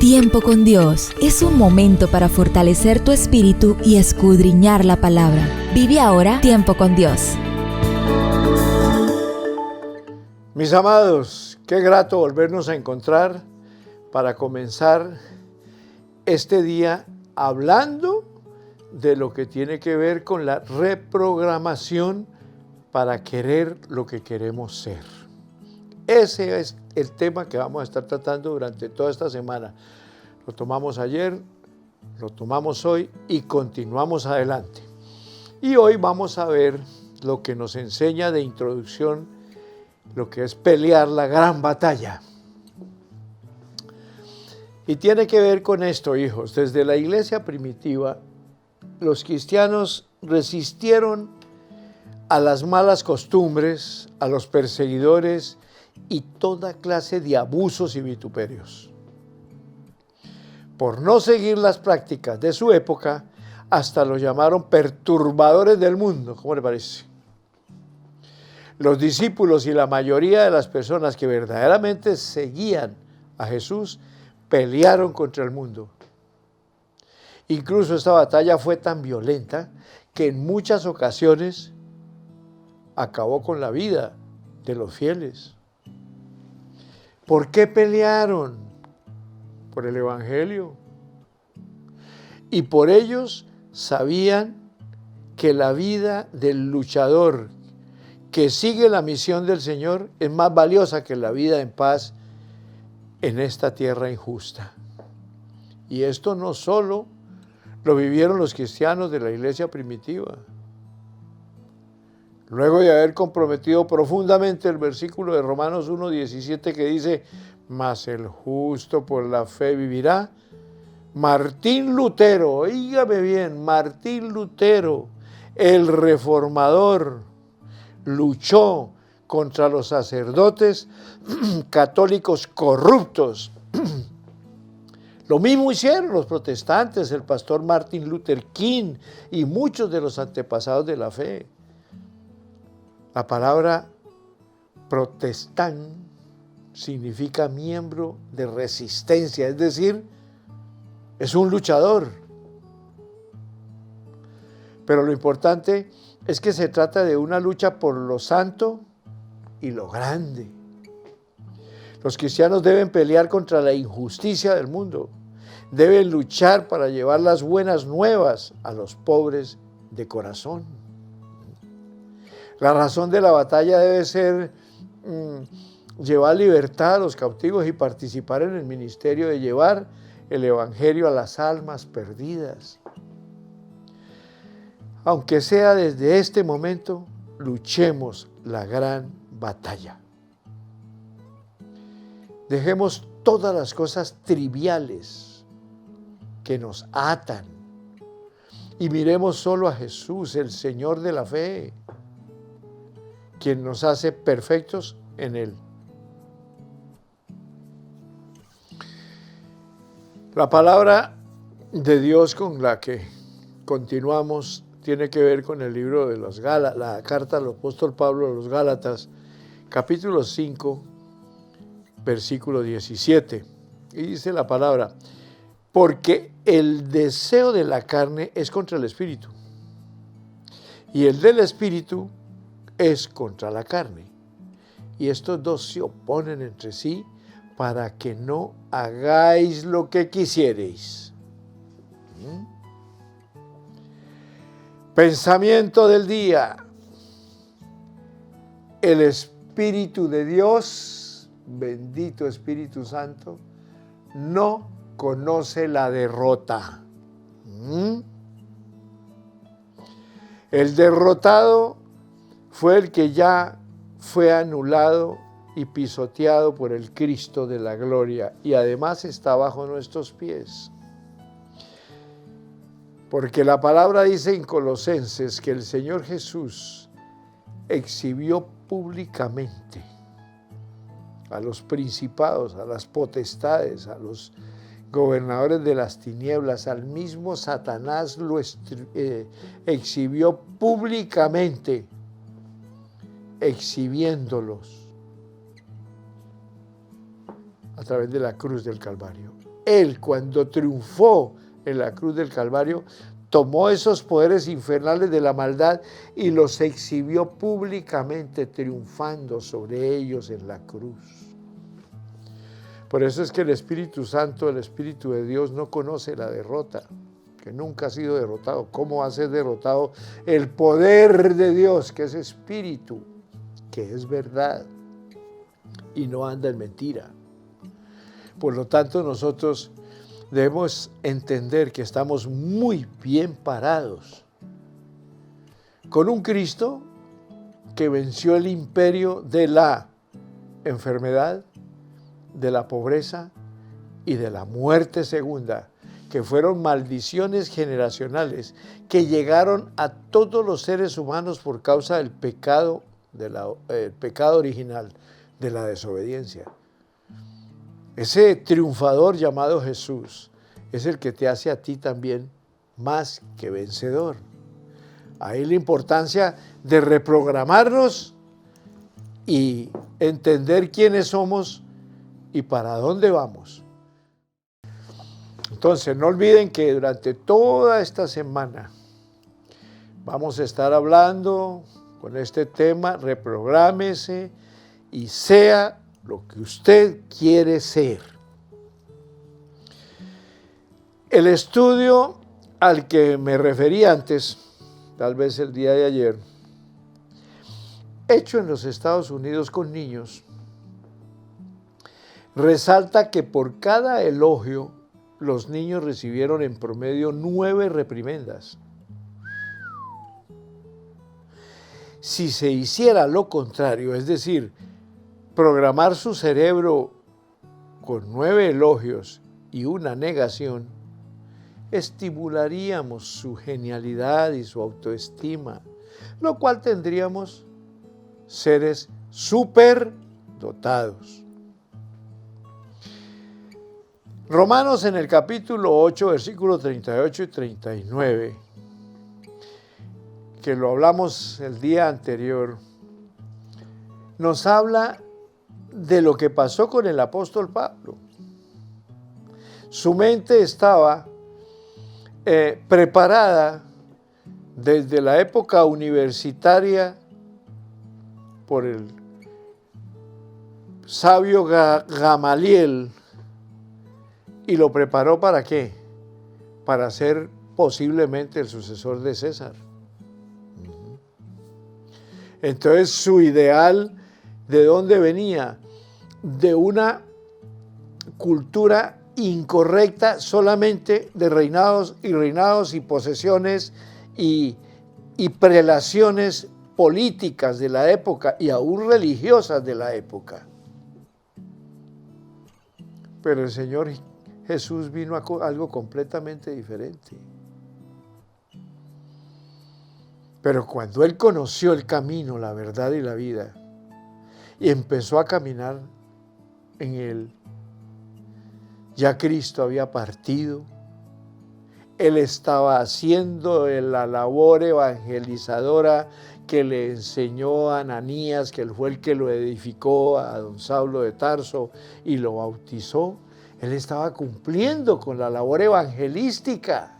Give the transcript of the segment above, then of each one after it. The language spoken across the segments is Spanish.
Tiempo con Dios es un momento para fortalecer tu espíritu y escudriñar la palabra. Vive ahora Tiempo con Dios. Mis amados, qué grato volvernos a encontrar para comenzar este día hablando de lo que tiene que ver con la reprogramación para querer lo que queremos ser. Ese es el tema que vamos a estar tratando durante toda esta semana. Lo tomamos ayer, lo tomamos hoy y continuamos adelante. Y hoy vamos a ver lo que nos enseña de introducción, lo que es pelear la gran batalla. Y tiene que ver con esto, hijos. Desde la iglesia primitiva, los cristianos resistieron a las malas costumbres, a los perseguidores y toda clase de abusos y vituperios. Por no seguir las prácticas de su época, hasta los llamaron perturbadores del mundo. ¿Cómo le parece? Los discípulos y la mayoría de las personas que verdaderamente seguían a Jesús pelearon contra el mundo. Incluso esta batalla fue tan violenta que en muchas ocasiones acabó con la vida de los fieles. ¿Por qué pelearon? Por el Evangelio. Y por ellos sabían que la vida del luchador que sigue la misión del Señor es más valiosa que la vida en paz en esta tierra injusta. Y esto no solo lo vivieron los cristianos de la iglesia primitiva. Luego de haber comprometido profundamente el versículo de Romanos 1:17 que dice, mas el justo por la fe vivirá, Martín Lutero, oígame bien, Martín Lutero, el reformador, luchó contra los sacerdotes católicos corruptos. Lo mismo hicieron los protestantes, el pastor Martin Luther King y muchos de los antepasados de la fe. La palabra protestante significa miembro de resistencia, es decir, es un luchador. Pero lo importante es que se trata de una lucha por lo santo y lo grande. Los cristianos deben pelear contra la injusticia del mundo. Deben luchar para llevar las buenas nuevas a los pobres de corazón. La razón de la batalla debe ser llevar libertad a los cautivos y participar en el ministerio de llevar el evangelio a las almas perdidas. Aunque sea desde este momento, luchemos la gran batalla. Dejemos todas las cosas triviales que nos atan y miremos solo a Jesús, el Señor de la fe, quien nos hace perfectos en Él. La palabra de Dios con la que continuamos tiene que ver con el libro de los Gálatas, la carta del apóstol Pablo a los Gálatas, capítulo 5, versículo 17. Y dice la palabra, porque el deseo de la carne es contra el espíritu, y el del espíritu es contra la carne. Y estos dos se oponen entre sí para que no hagáis lo que quisiereis. Pensamiento del día. El Espíritu de Dios, bendito Espíritu Santo, no conoce la derrota. El derrotado fue el que ya fue anulado y pisoteado por el Cristo de la gloria y además está bajo nuestros pies. Porque la palabra dice en Colosenses que el Señor Jesús exhibió públicamente a los principados, a las potestades, a los gobernadores de las tinieblas, al mismo Satanás lo exhibió públicamente, exhibiéndolos a través de la cruz del Calvario. Él, cuando triunfó en la cruz del Calvario, tomó esos poderes infernales de la maldad y los exhibió públicamente, triunfando sobre ellos en la cruz. Por eso es que el Espíritu Santo, el Espíritu de Dios, no conoce la derrota, que nunca ha sido derrotado. ¿Cómo va a ser derrotado el poder de Dios, que es Espíritu, que es verdad y no anda en mentira? Por lo tanto, nosotros debemos entender que estamos muy bien parados con un Cristo que venció el imperio de la enfermedad, de la pobreza y de la muerte segunda, que fueron maldiciones generacionales que llegaron a todos los seres humanos por causa del pecado, el pecado original de la desobediencia. Ese triunfador llamado Jesús es el que te hace a ti también más que vencedor. Ahí la importancia de reprogramarnos y entender quiénes somos y para dónde vamos. Entonces, no olviden que durante toda esta semana vamos a estar hablando con este tema, reprográmese y sea lo que usted quiere ser. El estudio al que me referí antes, tal vez el día de ayer, hecho en los Estados Unidos con niños, resalta que por cada elogio los niños recibieron en promedio 9 reprimendas. Si se hiciera lo contrario, es decir, programar su cerebro con 9 elogios y una negación, estimularíamos su genialidad y su autoestima, lo cual tendríamos seres superdotados. Romanos en el capítulo 8, versículos 38 y 39, que lo hablamos el día anterior, nos habla de lo que pasó con el apóstol Pablo. Su mente estaba preparada desde la época universitaria por el sabio Gamaliel, y lo preparó ¿para qué? Para ser posiblemente el sucesor de César. Entonces su ideal, ¿de dónde venía? De una cultura incorrecta solamente de reinados y posesiones y prelaciones políticas de la época y aún religiosas de la época. Pero el Señor Jesús vino a algo completamente diferente. Pero cuando Él conoció el camino, la verdad y la vida, y empezó a caminar en Él, ya Cristo había partido. Él estaba haciendo la labor evangelizadora que le enseñó a Ananías, que él fue el que lo edificó, a don Saulo de Tarso, y lo bautizó. Él estaba cumpliendo con la labor evangelística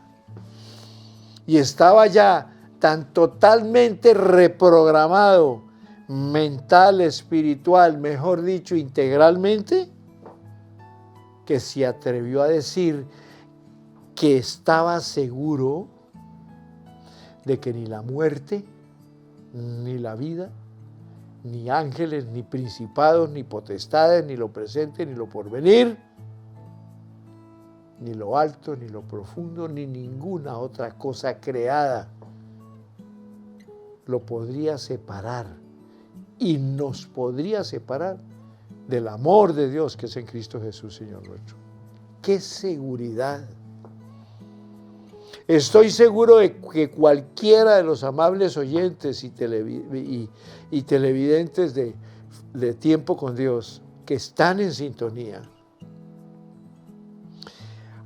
y estaba ya tan totalmente reprogramado, mental, espiritual, mejor dicho, integralmente, que se atrevió a decir que estaba seguro de que ni la muerte, ni la vida, ni ángeles, ni principados, ni potestades, ni lo presente, ni lo porvenir, ni lo alto, ni lo profundo, ni ninguna otra cosa creada lo podría separar y nos podría separar del amor de Dios que es en Cristo Jesús, Señor nuestro. ¡Qué seguridad! Estoy seguro de que cualquiera de los amables oyentes y televidentes de Tiempo con Dios que están en sintonía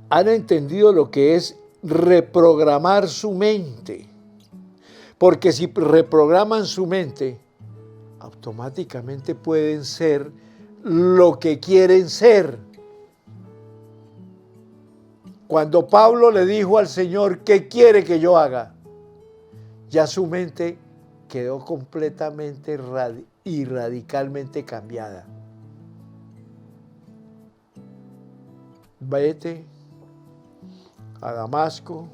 han entendido lo que es reprogramar su mente. Porque si reprograman su mente, automáticamente pueden ser lo que quieren ser. Cuando Pablo le dijo al Señor, ¿qué quiere que yo haga? Ya su mente quedó completamente y radicalmente cambiada. Vete a Damasco,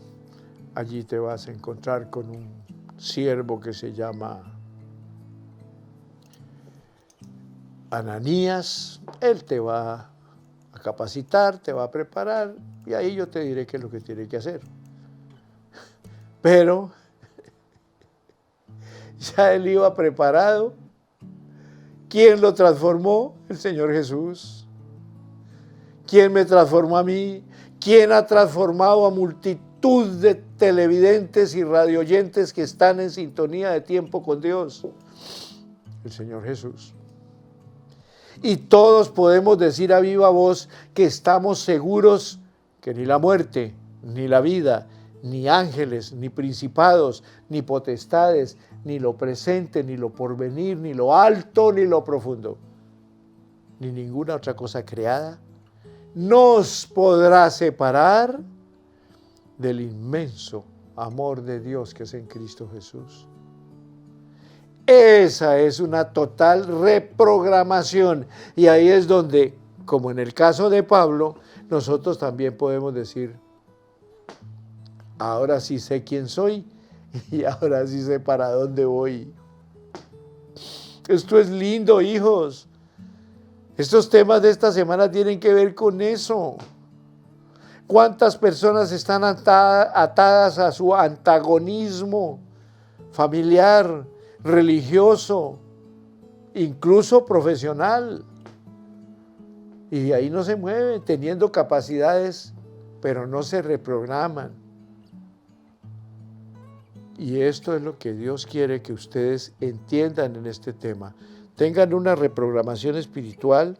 allí te vas a encontrar con un siervo que se llama Ananías. Él te va a capacitar, te va a preparar y ahí yo te diré qué es lo que tiene que hacer. Pero ya él iba preparado. ¿Quién lo transformó? El Señor Jesús. ¿Quién me transformó a mí? ¿Quién ha transformado a multitud de televidentes y radioyentes que están en sintonía de tiempo con Dios? El Señor Jesús. Y todos podemos decir a viva voz que estamos seguros que ni la muerte, ni la vida, ni ángeles, ni principados, ni potestades, ni lo presente, ni lo porvenir, ni lo alto, ni lo profundo, ni ninguna otra cosa creada, nos podrá separar del inmenso amor de Dios que es en Cristo Jesús. Esa es una total reprogramación y ahí es donde, como en el caso de Pablo, nosotros también podemos decir, ahora sí sé quién soy y ahora sí sé para dónde voy. Esto es lindo, hijos. Estos temas de esta semana tienen que ver con eso. ¿Cuántas personas están atadas a su antagonismo familiar, religioso, incluso profesional? Y de ahí no se mueven, teniendo capacidades, pero no se reprograman. Y esto es lo que Dios quiere que ustedes entiendan en este tema. Tengan una reprogramación espiritual,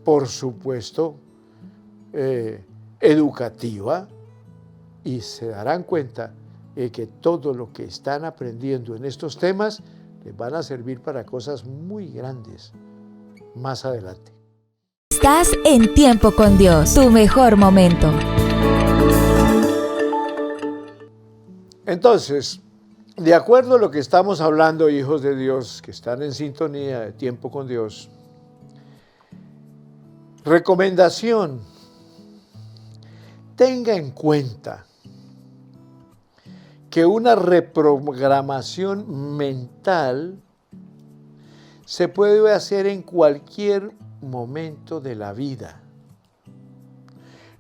por supuesto, educativa, y se darán cuenta de que todo lo que están aprendiendo en estos temas les van a servir para cosas muy grandes más adelante. Estás en Tiempo con Dios, tu mejor momento. Entonces, de acuerdo a lo que estamos hablando, hijos de Dios, que están en sintonía de Tiempo con Dios, recomendación, tenga en cuenta que una reprogramación mental se puede hacer en cualquier momento de la vida,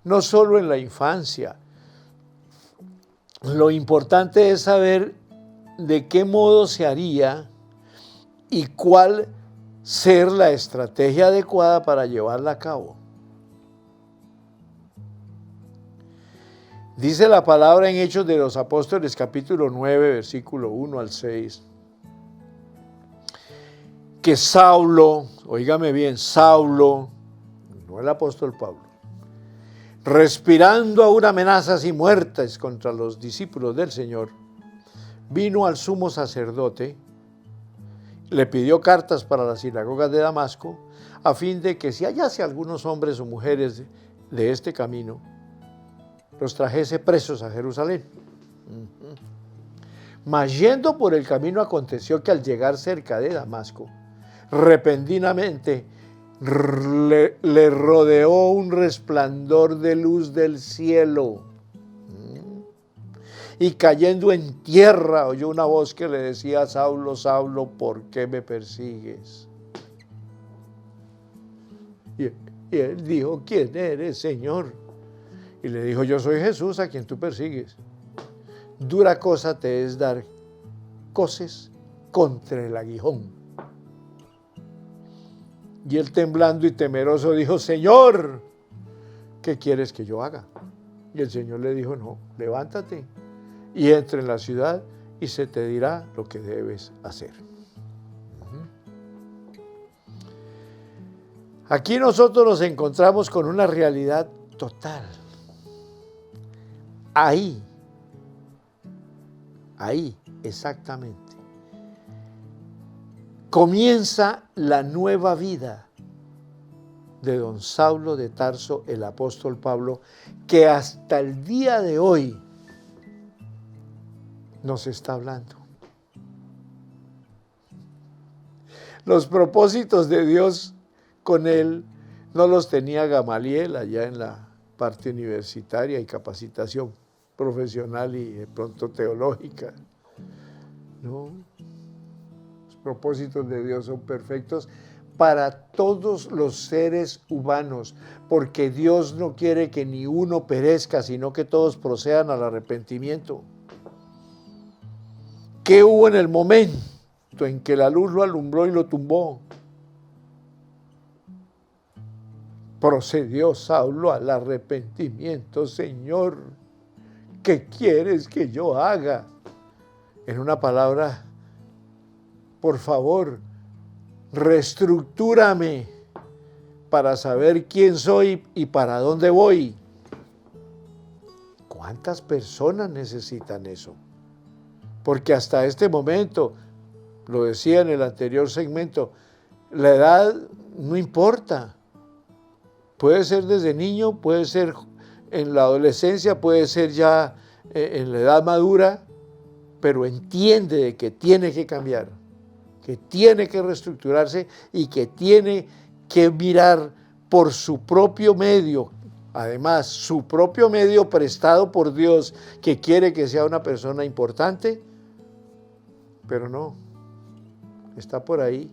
no solo en la infancia. Lo importante es saber de qué modo se haría y cuál ser la estrategia adecuada para llevarla a cabo. Dice la palabra en Hechos de los Apóstoles, capítulo 9, versículo 1 al 6, que Saulo, óigame bien, Saulo, no el apóstol Pablo, respirando aún amenazas y muertes contra los discípulos del Señor, vino al sumo sacerdote, le pidió cartas para las sinagogas de Damasco, a fin de que si hallase algunos hombres o mujeres de este camino, los trajese presos a Jerusalén. Mas yendo por el camino aconteció que al llegar cerca de Damasco, repentinamente le rodeó un resplandor de luz del cielo. Y cayendo en tierra oyó una voz que le decía: Saulo, Saulo, ¿por qué me persigues? Y él dijo: ¿quién eres, Señor? Y le dijo: yo soy Jesús a quien tú persigues. Dura cosa te es dar coces contra el aguijón. Y él, temblando y temeroso, dijo: Señor, ¿qué quieres que yo haga? Y el Señor le dijo: no, levántate y entra en la ciudad y se te dirá lo que debes hacer. Aquí nosotros nos encontramos con una realidad total. Ahí, exactamente, comienza la nueva vida de don Saulo de Tarso, el apóstol Pablo, que hasta el día de hoy nos está hablando. Los propósitos de Dios con él no los tenía Gamaliel allá en la parte universitaria y capacitación profesional y de pronto teológica. No, los propósitos de Dios son perfectos para todos los seres humanos, porque Dios no quiere que ni uno perezca, sino que todos procedan al arrepentimiento. ¿Qué hubo en el momento en que la luz lo alumbró y lo tumbó? Procedió Saulo al arrepentimiento. Señor, ¿qué quieres que yo haga? En una palabra, por favor, reestructúrame para saber quién soy y para dónde voy. ¿Cuántas personas necesitan eso? Porque hasta este momento, lo decía en el anterior segmento, la edad no importa. Puede ser desde niño, puede ser en la adolescencia, puede ser ya en la edad madura, pero entiende de que tiene que cambiar, que tiene que reestructurarse y que tiene que mirar por su propio medio, además su propio medio prestado por Dios, que quiere que sea una persona importante, pero no, está por ahí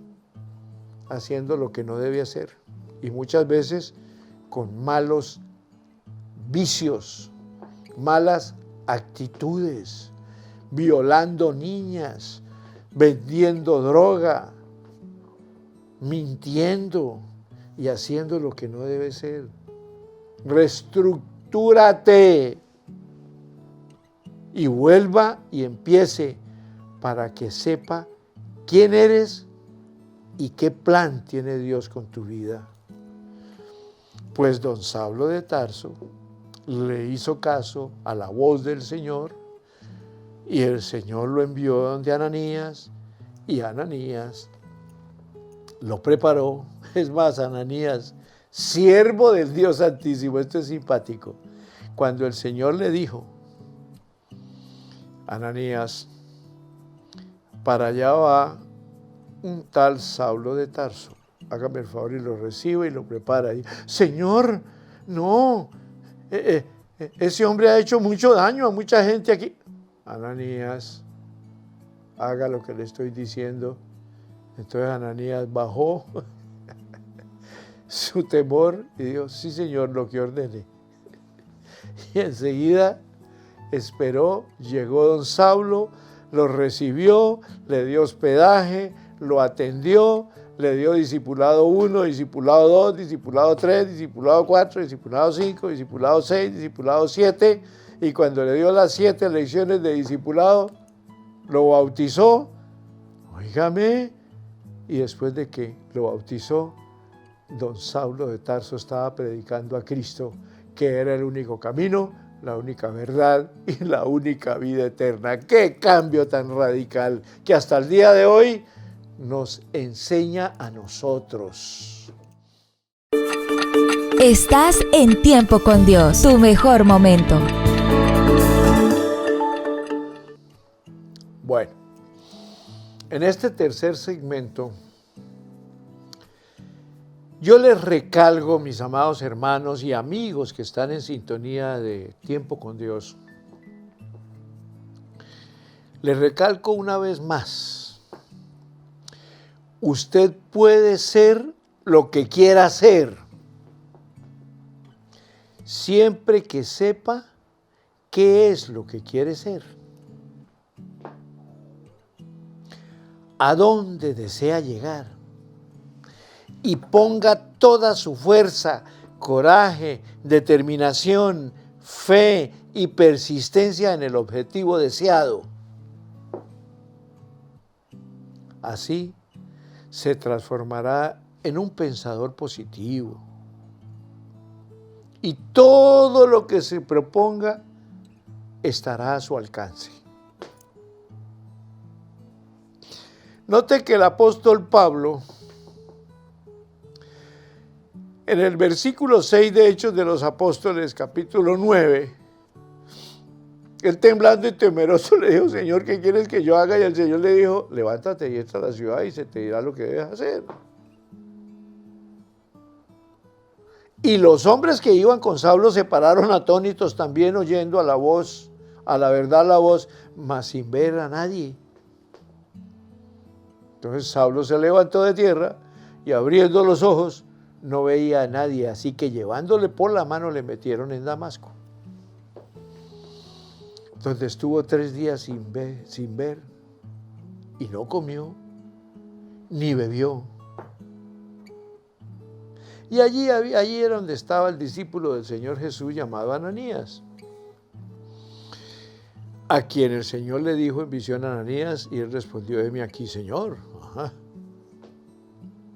haciendo lo que no debe hacer y muchas veces con malos vicios, malas actitudes, violando niñas, vendiendo droga, mintiendo y haciendo lo que no debe ser. Reestructúrate y vuelva y empiece para que sepa quién eres y qué plan tiene Dios con tu vida. Pues don Saulo de Tarso le hizo caso a la voz del Señor y el Señor lo envió donde Ananías y Ananías lo preparó. Es más, Ananías, siervo del Dios Santísimo, esto es simpático. Cuando el Señor le dijo, Ananías, para allá va un tal Saulo de Tarso, hágame el favor y lo recibe y lo prepara. Y, Señor, no, ese hombre ha hecho mucho daño a mucha gente aquí. Ananías, haga lo que le estoy diciendo. Entonces Ananías bajó su temor y dijo, sí Señor, lo que ordene. Y enseguida esperó, llegó don Saulo, lo recibió, le dio hospedaje, lo atendió, le dio discipulado 1, discipulado 2, discipulado 3, discipulado 4, discipulado 5, discipulado 6, discipulado 7, y cuando le dio las 7 lecciones de discipulado, lo bautizó, óigame, y después de que lo bautizó, don Saulo de Tarso estaba predicando a Cristo, que era el único camino, la única verdad y la única vida eterna. ¡Qué cambio tan radical! Que hasta el día de hoy nos enseña a nosotros. Estás en Tiempo con Dios, tu mejor momento. Bueno, en este tercer segmento, yo les recalco, mis amados hermanos y amigos que están en sintonía de Tiempo con Dios, les recalco una vez más, usted puede ser lo que quiera ser, siempre que sepa qué es lo que quiere ser, a dónde desea llegar. Y ponga toda su fuerza, coraje, determinación, fe y persistencia en el objetivo deseado. Así se transformará en un pensador positivo. Y todo lo que se proponga estará a su alcance. Note que el apóstol Pablo, En el versículo 6 de Hechos de los Apóstoles, capítulo 9, él temblando y temeroso le dijo, Señor, ¿qué quieres que yo haga? Y el Señor le dijo, levántate y entra a la ciudad y se te dirá lo que debes hacer. Y los hombres que iban con Saulo se pararon atónitos también oyendo a la voz, a la verdad la voz, mas sin ver a nadie. Entonces Saulo se levantó de tierra y abriendo los ojos no veía a nadie, así que llevándole por la mano le metieron en Damasco, donde estuvo 3 días sin ver y no comió ni bebió. Y allí era donde estaba el discípulo del Señor Jesús llamado Ananías, a quien el Señor le dijo en visión a Ananías, y él respondió, heme aquí, Señor. Ajá.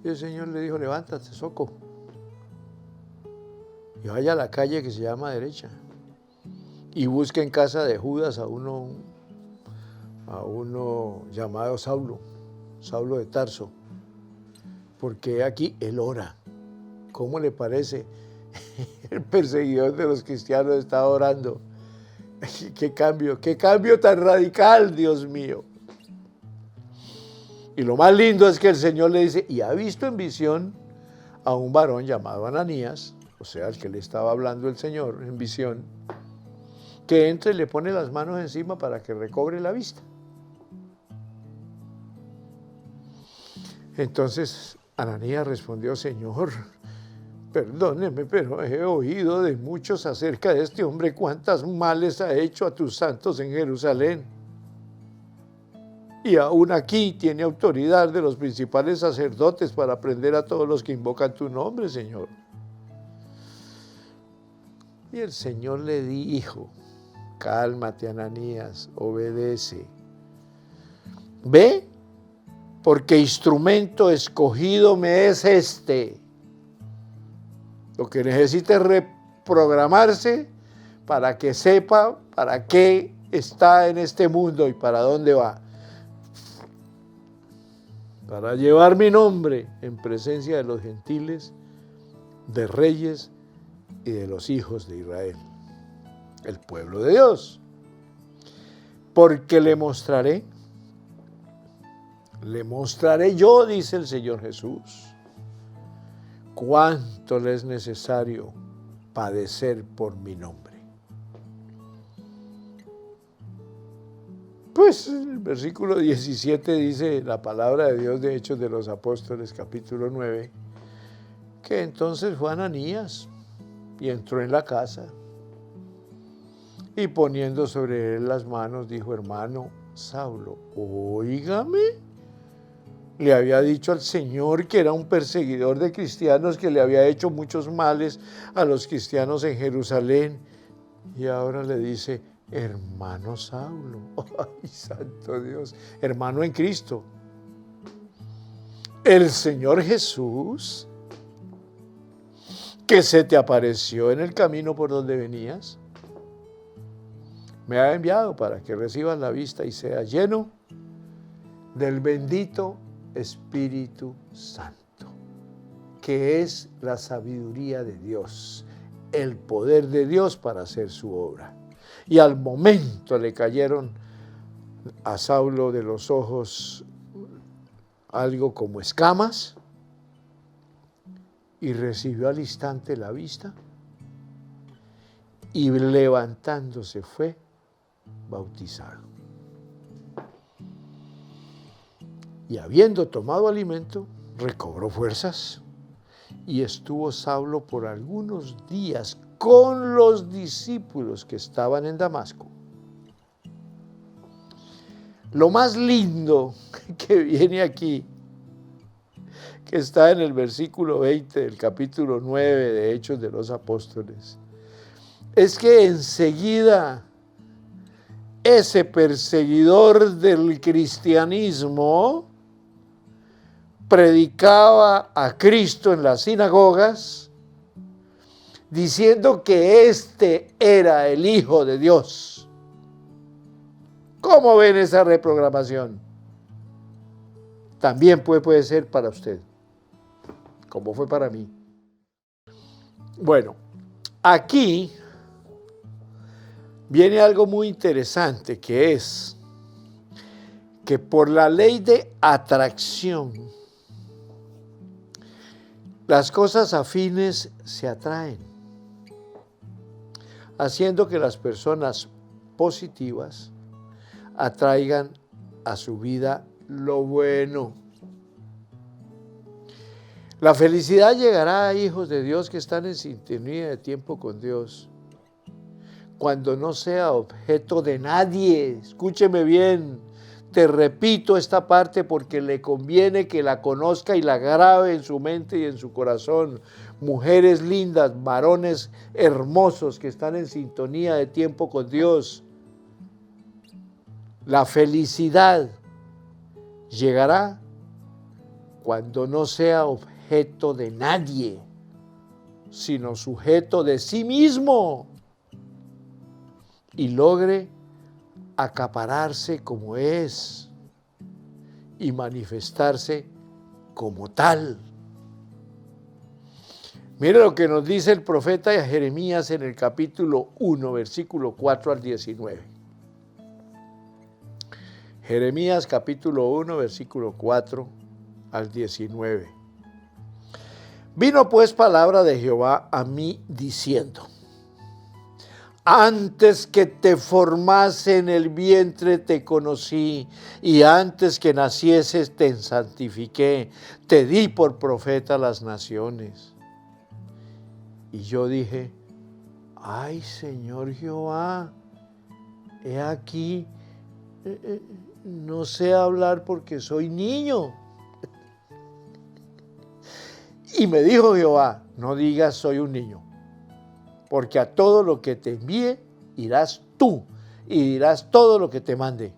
Y el Señor le dijo, levántate, soco, y vaya a la calle que se llama Derecha, y busque en casa de Judas a uno llamado Saulo de Tarso, porque aquí él ora. ¿Cómo le parece? El perseguidor de los cristianos está orando. ¡Qué cambio tan radical, Dios mío! Y lo más lindo es que el Señor le dice, y ha visto en visión a un varón llamado Ananías, o sea, al que le estaba hablando el Señor en visión, que entre y le pone las manos encima para que recobre la vista. Entonces Ananías respondió, Señor, perdóneme, pero he oído de muchos acerca de este hombre, cuántas males ha hecho a tus santos en Jerusalén. Y aún aquí tiene autoridad de los principales sacerdotes para prender a todos los que invocan tu nombre, Señor. Y el Señor le dijo, cálmate, Ananías, obedece. Ve, porque instrumento escogido me es este. Lo que necesita es reprogramarse para que sepa para qué está en este mundo y para dónde va. Para llevar mi nombre en presencia de los gentiles, de reyes y de los hijos de Israel, el pueblo de Dios. Porque le mostraré yo, dice el Señor Jesús, cuánto le es necesario padecer por mi nombre. Pues el versículo 17 dice la palabra de Dios de Hechos de los Apóstoles, capítulo 9, que entonces fue Ananías y entró en la casa y poniendo sobre él las manos dijo, hermano Saulo, óigame. Le había dicho al Señor que era un perseguidor de cristianos, que le había hecho muchos males a los cristianos en Jerusalén. Y ahora le dice, hermano Saulo, ¡ay, santo Dios! Hermano en Cristo. El Señor Jesús, que se te apareció en el camino por donde venías, me ha enviado para que recibas la vista y seas lleno del bendito Espíritu Santo, que es la sabiduría de Dios, el poder de Dios para hacer su obra. Y al momento le cayeron a Saulo de los ojos algo como escamas y recibió al instante la vista y levantándose fue bautizado. Y habiendo tomado alimento, recobró fuerzas y estuvo Saulo por algunos días con los discípulos que estaban en Damasco. Lo más lindo que viene aquí, que está en el versículo 20 del capítulo 9 de Hechos de los Apóstoles, es que enseguida ese perseguidor del cristianismo predicaba a Cristo en las sinagogas, diciendo que este era el Hijo de Dios. ¿Cómo ven esa reprogramación? También puede ser para usted, como fue para mí. Bueno, aquí viene algo muy interesante, que es que por la ley de atracción, las cosas afines se atraen, haciendo que las personas positivas atraigan a su vida lo bueno. La felicidad llegará a hijos de Dios que están en sintonía de tiempo con Dios, cuando no sea objeto de nadie. Escúcheme bien, te repito esta parte porque le conviene que la conozca y la grabe en su mente y en su corazón. Mujeres lindas, varones hermosos que están en sintonía de tiempo con Dios. La felicidad llegará cuando no sea objeto de nadie, sino sujeto de sí mismo, y logre acapararse como es y manifestarse como tal. Mire lo que nos dice el profeta Jeremías en el capítulo 1, versículo 4 al 19. Jeremías capítulo 1, versículo 4 al 19. Vino pues palabra de Jehová a mí diciendo: antes que te formase en el vientre te conocí, y antes que nacieses te santifiqué, te di por profeta a las naciones. Y yo dije: ay, Señor Jehová, he aquí, no sé hablar porque soy niño. Y me dijo Jehová: no digas soy un niño, porque a todo lo que te envíe irás tú y dirás todo lo que te mande.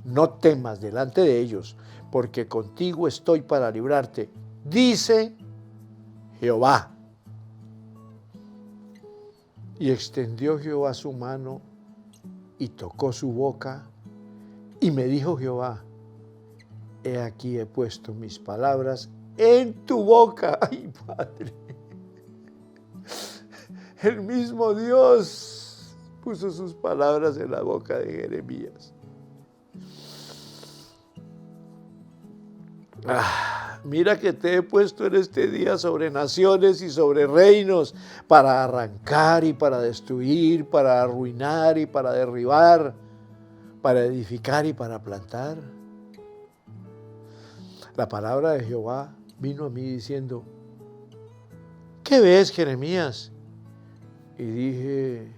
No temas delante de ellos, porque contigo estoy para librarte, dice Jehová. Y extendió Jehová su mano y tocó su boca, y me dijo Jehová: he aquí he puesto mis palabras en tu boca. Ay, Padre. El mismo Dios puso sus palabras en la boca de Jeremías. Mira que te he puesto en este día sobre naciones y sobre reinos, para arrancar y para destruir, para arruinar y para derribar, para edificar y para plantar. La palabra de Jehová vino a mí diciendo: ¿qué ves, Jeremías? Y dije: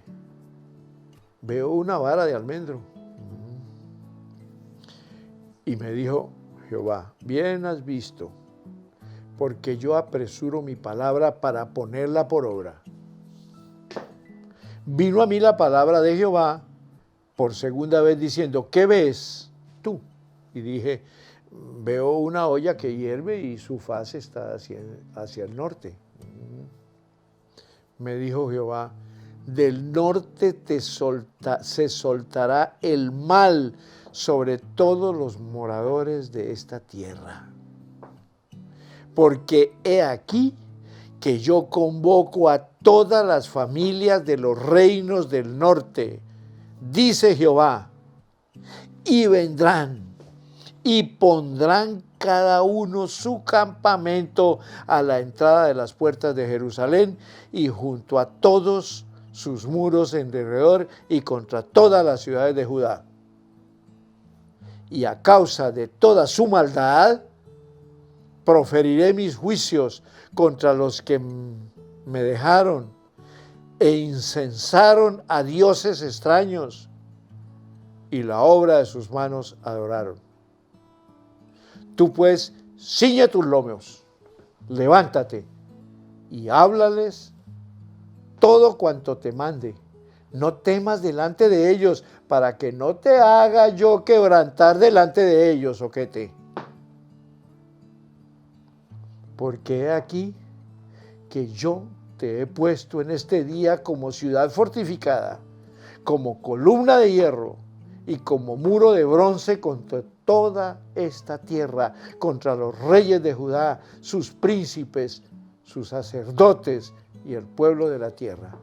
veo una vara de almendro. Y me dijo Jehová: bien has visto, porque yo apresuro mi palabra para ponerla por obra. Vino a mí la palabra de Jehová por segunda vez diciendo: ¿qué ves tú? Y dije: veo una olla que hierve y su faz está hacia el norte. Me dijo Jehová: del norte se soltará el mal sobre todos los moradores de esta tierra. Porque he aquí que yo convoco a todas las familias de los reinos del norte, dice Jehová, y vendrán y pondrán cada uno su campamento a la entrada de las puertas de Jerusalén y junto a todos sus muros en derredor y contra todas las ciudades de Judá. Y a causa de toda su maldad, proferiré mis juicios contra los que me dejaron e incensaron a dioses extraños y la obra de sus manos adoraron. Tú pues, ciñe tus lomos, levántate y háblales todo cuanto te mande. No temas delante de ellos, para que no te haga yo quebrantar delante de ellos, oquete. Porque he aquí que yo te he puesto en este día como ciudad fortificada, como columna de hierro y como muro de bronce contra toda esta tierra, contra los reyes de Judá, sus príncipes, sus sacerdotes y el pueblo de la tierra.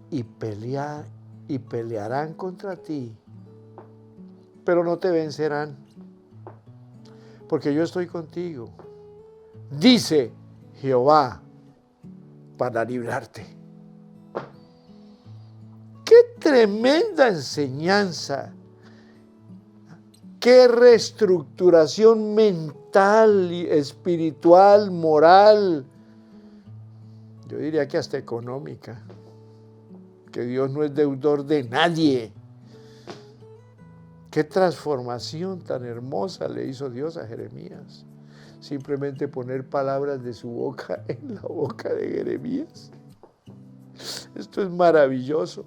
Y pelearán contra ti, pero no te vencerán, porque yo estoy contigo, dice Jehová, para librarte. ¡Qué tremenda enseñanza! ¡Qué reestructuración mental, espiritual, moral! Yo diría que hasta económica. Que Dios no es deudor de nadie. ¡Qué transformación tan hermosa le hizo Dios a Jeremías! Simplemente poner palabras de su boca en la boca de Jeremías. Esto es maravilloso.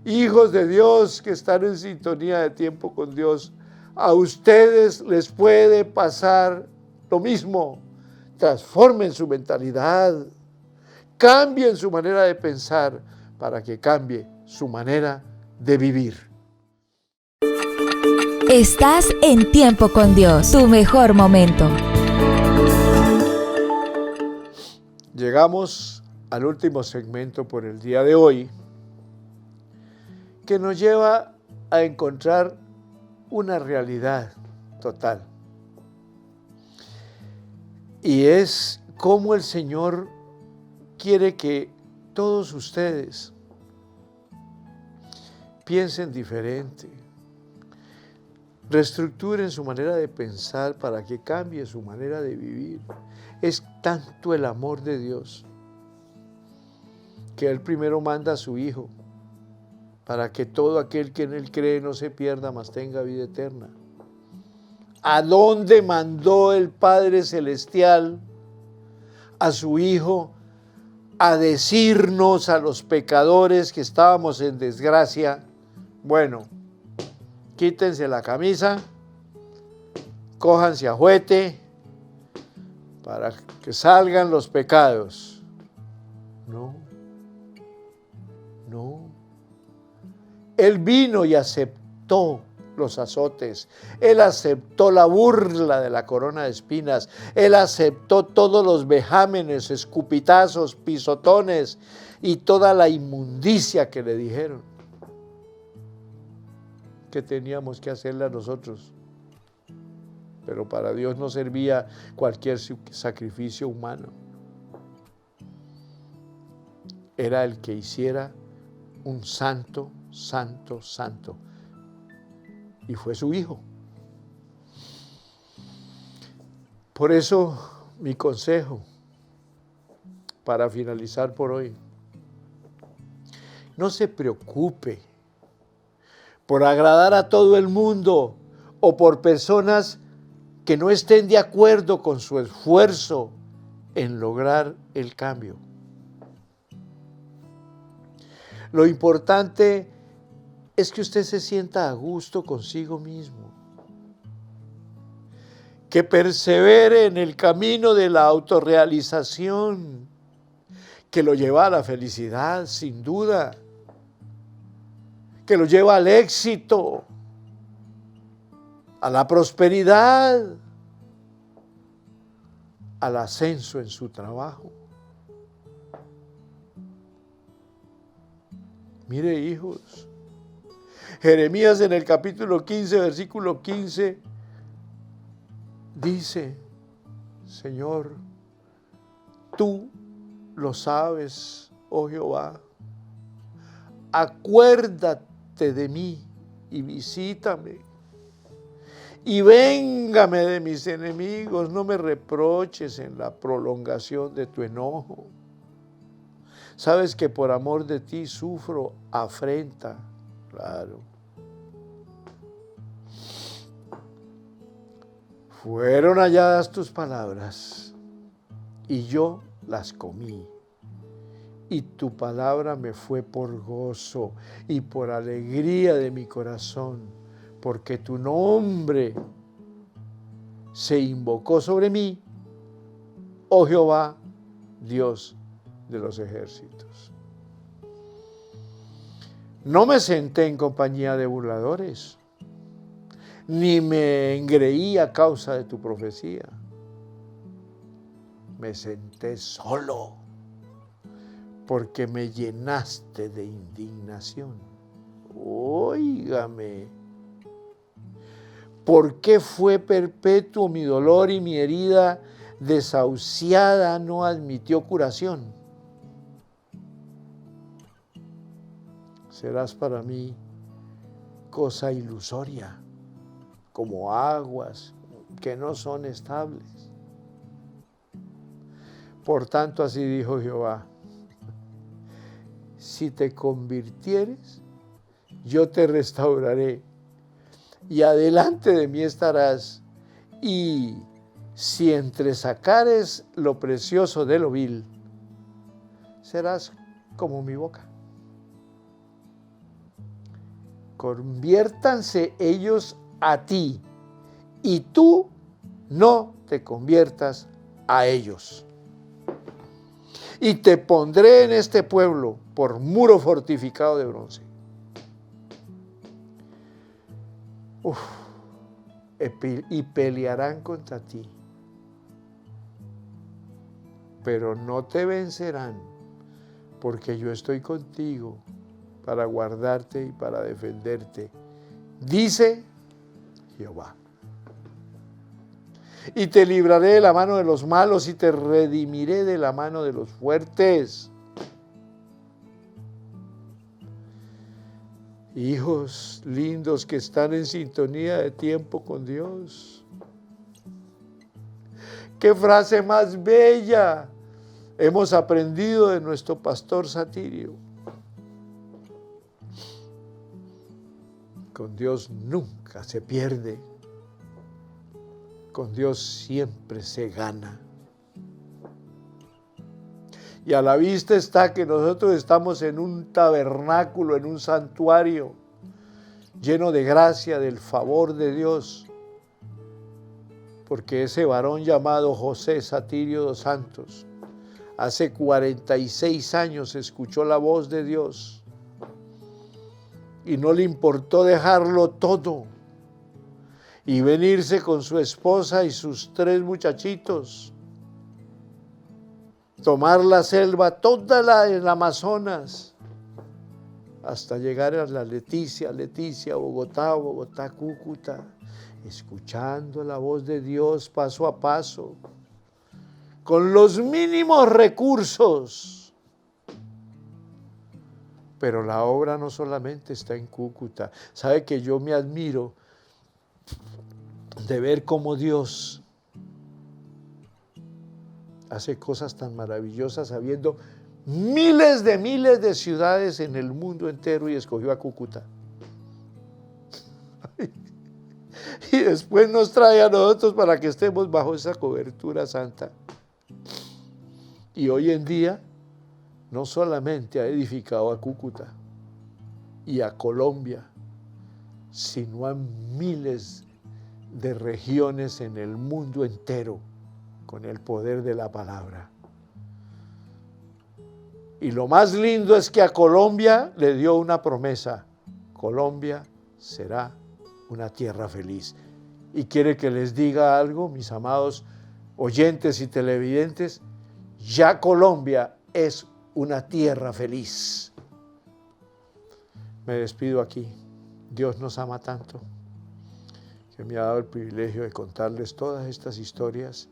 Hijos de Dios que están en sintonía de tiempo con Dios, a ustedes les puede pasar lo mismo. Transformen su mentalidad, cambien su manera de pensar para que cambie su manera de vivir. Estás en Tiempo con Dios, tu mejor momento. Llegamos al último segmento por el día de hoy, que nos lleva a encontrar una realidad total. Y es cómo el Señor quiere que todos ustedes piensen diferente, reestructuren su manera de pensar para que cambie su manera de vivir. Es tanto el amor de Dios que Él primero manda a su Hijo para que todo aquel que en Él cree no se pierda, mas tenga vida eterna. ¿A dónde mandó el Padre Celestial a su Hijo a decirnos a los pecadores que estábamos en desgracia? Bueno, quítense la camisa, cójanse a juete para que salgan los pecados. No. Él vino y aceptó los azotes. Él aceptó la burla de la corona de espinas. Él aceptó todos los vejámenes, escupitazos, pisotones y toda la inmundicia que le dijeron que teníamos que hacerle a nosotros. Pero para Dios no servía cualquier sacrificio humano. Era el que hiciera un santo, santo, santo. Y fue su Hijo. Por eso, mi consejo para finalizar por hoy: no se preocupe por agradar a todo el mundo o por personas que no estén de acuerdo con su esfuerzo en lograr el cambio. Lo importante es que usted se sienta a gusto consigo mismo, que persevere en el camino de la autorrealización, que lo lleva a la felicidad, sin duda, que lo lleva al éxito, a la prosperidad, al ascenso en su trabajo. Mire, hijos, Jeremías en el capítulo 15, versículo 15, dice: Señor, tú lo sabes, oh Jehová, acuérdate de mí y visítame, y véngame de mis enemigos, no me reproches en la prolongación de tu enojo. Sabes que por amor de ti sufro afrenta. Claro. Fueron halladas tus palabras y yo las comí. Y tu palabra me fue por gozo y por alegría de mi corazón, porque tu nombre se invocó sobre mí, oh Jehová, Dios de los ejércitos. No me senté en compañía de burladores, ni me engreí a causa de tu profecía. me senté solo, porque me llenaste de indignación. Óigame, ¿por qué fue perpetuo mi dolor y mi herida desahuciada no admitió curación? Serás para mí cosa ilusoria, como aguas que no son estables. Por tanto, así dijo Jehová: si te convirtieres, yo te restauraré, y adelante de mí estarás, y si entresacares lo precioso de lo vil, serás como mi boca. Conviértanse ellos a ti, y tú no te conviertas a ellos. Y te pondré en este pueblo por muro fortificado de bronce. Y pelearán contra ti, pero no te vencerán, porque yo estoy contigo para guardarte y para defenderte, dice Jehová. Y te libraré de la mano de los malos y te redimiré de la mano de los fuertes. Hijos lindos que están en sintonía de tiempo con Dios. ¡Qué frase más bella hemos aprendido de nuestro pastor Satirio! Con Dios nunca se pierde. Con Dios siempre se gana. Y a la vista está que nosotros estamos en un tabernáculo, en un santuario, lleno de gracia, del favor de Dios. Porque ese varón llamado José Satirio dos Santos, hace 46 años escuchó la voz de Dios y no le importó dejarlo todo y venirse con su esposa y sus 3 muchachitos, tomar la selva toda el Amazonas, hasta llegar a la Leticia, Bogotá, Cúcuta, escuchando la voz de Dios paso a paso, con los mínimos recursos. Pero la obra no solamente está en Cúcuta. ¿Sabe que yo me admiro de ver cómo Dios hace cosas tan maravillosas habiendo miles de ciudades en el mundo entero y escogió a Cúcuta? Y después nos trae a nosotros para que estemos bajo esa cobertura santa. Y hoy en día no solamente ha edificado a Cúcuta y a Colombia, sino a miles de regiones en el mundo entero con el poder de la palabra. Y lo más lindo es que a Colombia le dio una promesa: Colombia será una tierra feliz. Y quiere que les diga algo, mis amados oyentes y televidentes: ya Colombia es una tierra feliz. Me despido aquí. Dios nos ama tanto que me ha dado el privilegio de contarles todas estas historias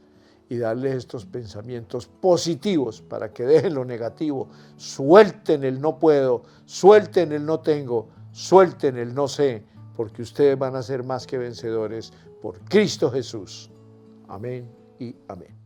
y darles estos pensamientos positivos para que dejen lo negativo, suelten el no puedo, suelten el no tengo, suelten el no sé, porque ustedes van a ser más que vencedores por Cristo Jesús. Amén y amén.